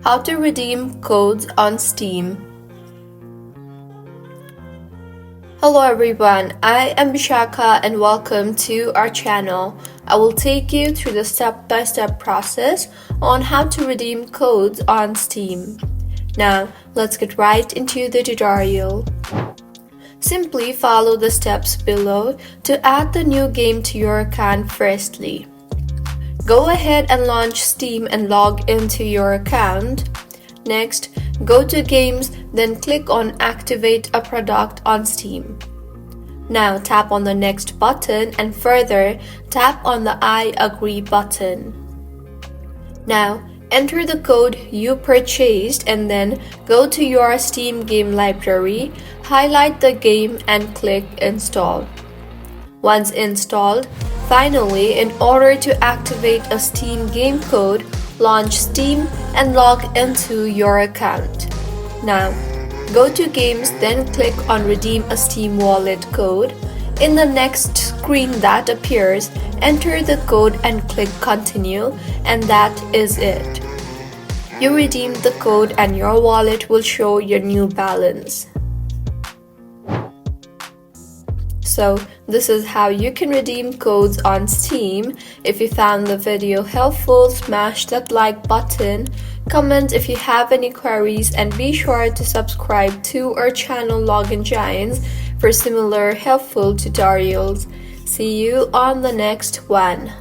How to redeem codes on Steam. Hello everyone, I am Bishaka and welcome to our channel. I will take you through the step-by-step process on how to redeem codes on Steam. Now, let's get right into the tutorial. Simply follow the steps below to add the new game to your account firstly. Go ahead and launch Steam and log into your account. Next, go to Games, then click on Activate a product on Steam. Now tap on the Next button and further tap on the I agree button. Now enter the code you purchased and then go to your Steam game library, highlight the game and click Install. Once installed, finally, in order to activate a Steam game code, launch Steam and log into your account. Now, go to Games, then click on Redeem a Steam Wallet code. In the next screen that appears, enter the code and click Continue, and that is it. You redeemed the code and your wallet will show your new balance. So, this is how you can redeem codes on Steam. If you found the video helpful, smash that like button, comment if you have any queries, and be sure to subscribe to our channel Login Giants for similar helpful tutorials. See you on the next one.